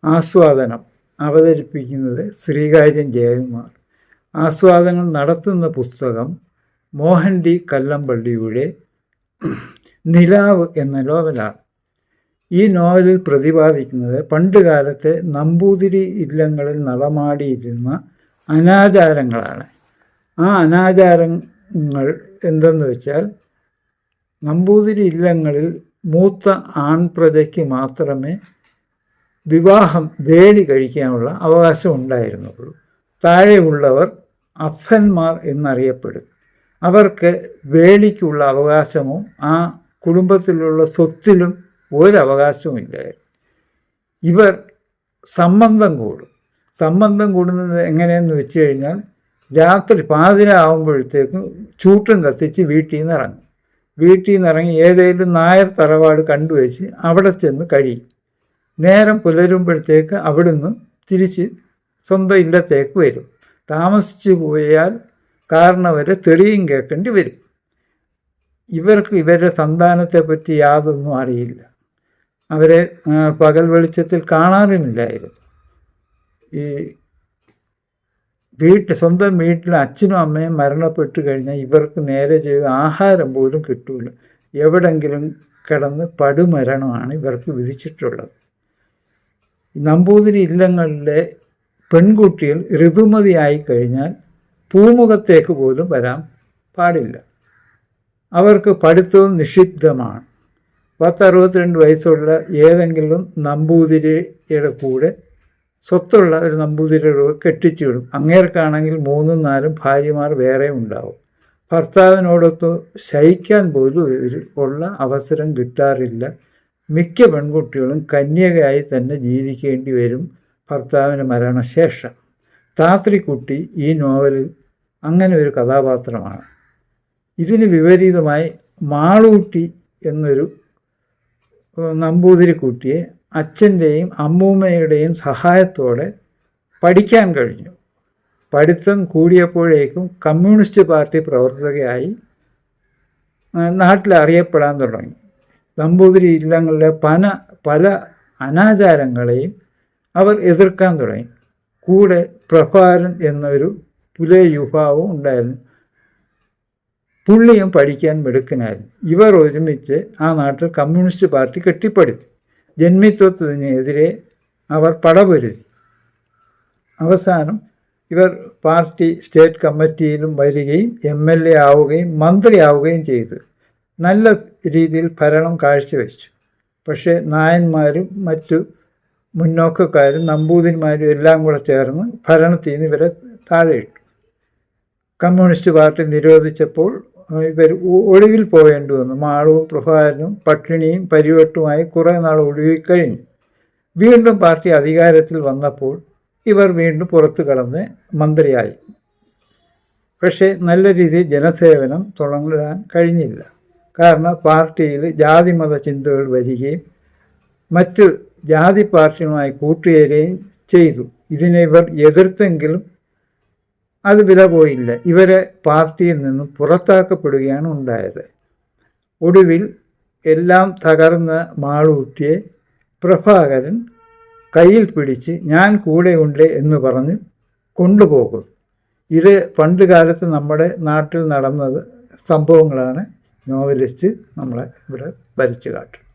ആസ്വാദനം അവതരിപ്പിക്കുന്നത് ശ്രീകാര്യം ജയകുമാർ. ആസ്വാദനം നടത്തുന്ന പുസ്തകം മോഹൻ ഡി കല്ലമ്പള്ളിയുടെ നിലാവ് എന്ന നോവലാണ്. ഈ നോവലിൽ പ്രതിപാദിക്കുന്നത് പണ്ടുകാലത്തെ നമ്പൂതിരി ഇല്ലങ്ങളിൽ നടമാടിയിരുന്ന അനാചാരങ്ങളാണ്. ആ അനാചാരങ്ങൾ എന്തെന്ന് വെച്ചാൽ, നമ്പൂതിരി ഇല്ലങ്ങളിൽ മൂത്ത ആൺപ്രജയ്ക്ക് മാത്രമേ വിവാഹം വേലി കഴിക്കാനുള്ള അവകാശം ഉണ്ടായിരുന്നുള്ളൂ. താഴെയുള്ളവർ അപ്പന്മാർ എന്നറിയപ്പെടും. അവർക്ക് വേലിക്കുള്ള അവകാശമോ ആ കുടുംബത്തിലുള്ള സ്വത്തിലും ഒരവകാശവുമില്ലായിരുന്നു. ഇവർ സംബന്ധം കൂടും. സംബന്ധം കൂടുന്നത് എങ്ങനെയെന്ന് വെച്ച് കഴിഞ്ഞാൽ, രാത്രി പാതിര ആകുമ്പോഴത്തേക്കും ചൂട്ടും കത്തിച്ച് വീട്ടിൽ നിന്ന് ഇറങ്ങും. വീട്ടിൽ നിന്ന് ഇറങ്ങി ഏതെങ്കിലും നായർ തറവാട് കണ്ടുവച്ച് അവിടെ ചെന്ന് കഴിയും. നേരം പുലരുമ്പോഴത്തേക്ക് അവിടുന്ന് തിരിച്ച് സ്വന്തം ഇല്ലത്തേക്ക് വരും. താമസിച്ചു പോയാൽ കാരണവരെ തെറിയും കേൾക്കേണ്ടി വരും. ഇവർക്ക് ഇവരുടെ സന്താനത്തെപ്പറ്റി യാതൊന്നും അറിയില്ല. അവരെ പകൽ വെളിച്ചത്തിൽ കാണാറുമില്ലായിരുന്നു. ഈ സ്വന്തം വീട്ടിൽ അച്ഛനും അമ്മയും മരണപ്പെട്ടു കഴിഞ്ഞാൽ ഇവർക്ക് നേരെ ചെയ്ത് ആഹാരം പോലും കിട്ടൂല. എവിടെങ്കിലും കിടന്ന് പടുമരണമാണ് ഇവർക്ക് വിധിച്ചിട്ടുള്ളത്. നമ്പൂതിരി ഇല്ലങ്ങളിലെ പെൺകുട്ടികൾ ഋതുമതിയായി കഴിഞ്ഞാൽ പൂമുഖത്തേക്ക് പോലും വരാൻ പാടില്ല. അവർക്ക് പഠിത്തവും നിഷിദ്ധമാണ്. 62 വയസ്സുള്ള ഏതെങ്കിലും നമ്പൂതിരിയുടെ കൂടെ സ്വത്തുള്ള ഒരു നമ്പൂതിരിയോട് കെട്ടിച്ചു വിടും. അങ്ങേർക്കാണെങ്കിൽ 3-4 ഭാര്യമാർ വേറെ ഉണ്ടാവും. ഭർത്താവിനോടൊത്ത് ശയിക്കാൻ പോലും ഉള്ള അവസരം കിട്ടാറില്ല. മിക്ക പെൺകുട്ടികളും കന്യകയായി തന്നെ ജീവിക്കേണ്ടി വരും ഭർത്താവിന് മരണശേഷം. താത്രിക്കുട്ടി ഈ നോവലിൽ അങ്ങനെ ഒരു കഥാപാത്രമാണ്. ഇതിന് വിപരീതമായി മാളൂട്ടി എന്നൊരു നമ്പൂതിരിക്കുട്ടിയെ അച്ഛൻ്റെയും അമ്മൂമ്മയുടെയും സഹായത്തോടെ പഠിക്കാൻ കഴിഞ്ഞു. പഠിത്തം കൂടിയപ്പോഴേക്കും കമ്മ്യൂണിസ്റ്റ് പാർട്ടി പ്രവർത്തകയായി നാട്ടിൽ അറിയപ്പെടാൻ തുടങ്ങി. നമ്പൂതിരി ഇല്ലങ്ങളിലെ പല അനാചാരങ്ങളെയും അവർ എതിർക്കാൻ തുടങ്ങി. കൂടെ പ്രഭാകരൻ എന്നൊരു പുലയ യുവാവും ഉണ്ടായിരുന്നു. പുള്ളിയും പഠിക്കാൻ മിടുക്കനായിരുന്നു. ഇവർ ഒരുമിച്ച് ആ നാട്ടിൽ കമ്മ്യൂണിസ്റ്റ് പാർട്ടി കെട്ടിപ്പടുത്തി. ജന്മിത്വത്തിനെതിരെ അവർ പടപൊരുതി. അവസാനം ഇവർ പാർട്ടി സ്റ്റേറ്റ് കമ്മിറ്റിയിലും വരികയും MLA ആവുകയും മന്ത്രിയാവുകയും ചെയ്തു. നല്ല രീതിയിൽ ഭരണം കാഴ്ചവെച്ചു. പക്ഷേ നായന്മാരും മറ്റു മുന്നോക്കക്കാരും നമ്പൂതിരിമാരും എല്ലാം കൂടെ ചേർന്ന് ഭരണത്തിൽ നിന്ന് ഇവരെ താഴെയിട്ടു. കമ്മ്യൂണിസ്റ്റ് പാർട്ടി നിരോധിച്ചപ്പോൾ ഇവർ ഒളിവിൽ പോകേണ്ടി വന്നു. മാളവും പ്രഭാകരനും പട്ടിണിയും പരിവട്ടുമായി കുറേ നാൾ ഒളിവിൽ കഴിഞ്ഞു. വീണ്ടും പാർട്ടി അധികാരത്തിൽ വന്നപ്പോൾ ഇവർ വീണ്ടും പുറത്തു കടന്ന് മന്ത്രിയായി. പക്ഷേ നല്ല രീതിയിൽ ജനസേവനം തുടങ്ങാൻ കഴിഞ്ഞില്ല. കാരണം പാർട്ടിയിൽ ജാതിമത ചിന്തകൾ വരികയും മറ്റ് ജാതി പാർട്ടിയുമായി കൂട്ടുചേരുകയും ചെയ്തു. ഇതിനെ ഇവർ എതിർത്തെങ്കിലും അത് വില പോയില്ല. ഇവരെ പാർട്ടിയിൽ നിന്നും പുറത്താക്കപ്പെടുകയാണ് ഉണ്ടായത്. ഒടുവിൽ എല്ലാം തകർന്ന മാളൂട്ടിയെ പ്രഭാകരൻ കയ്യിൽ പിടിച്ച് ഞാൻ കൂടെയുണ്ട് എന്ന് പറഞ്ഞ് കൊണ്ടുപോകും. ഇത് പണ്ട് കാലത്ത് നമ്മുടെ നാട്ടിൽ നടന്നത് സംഭവങ്ങളാണ് നോവലിസ്റ്റ് നമ്മളെ ഇവിടെ വരച്ചു കാട്ടുന്നത്.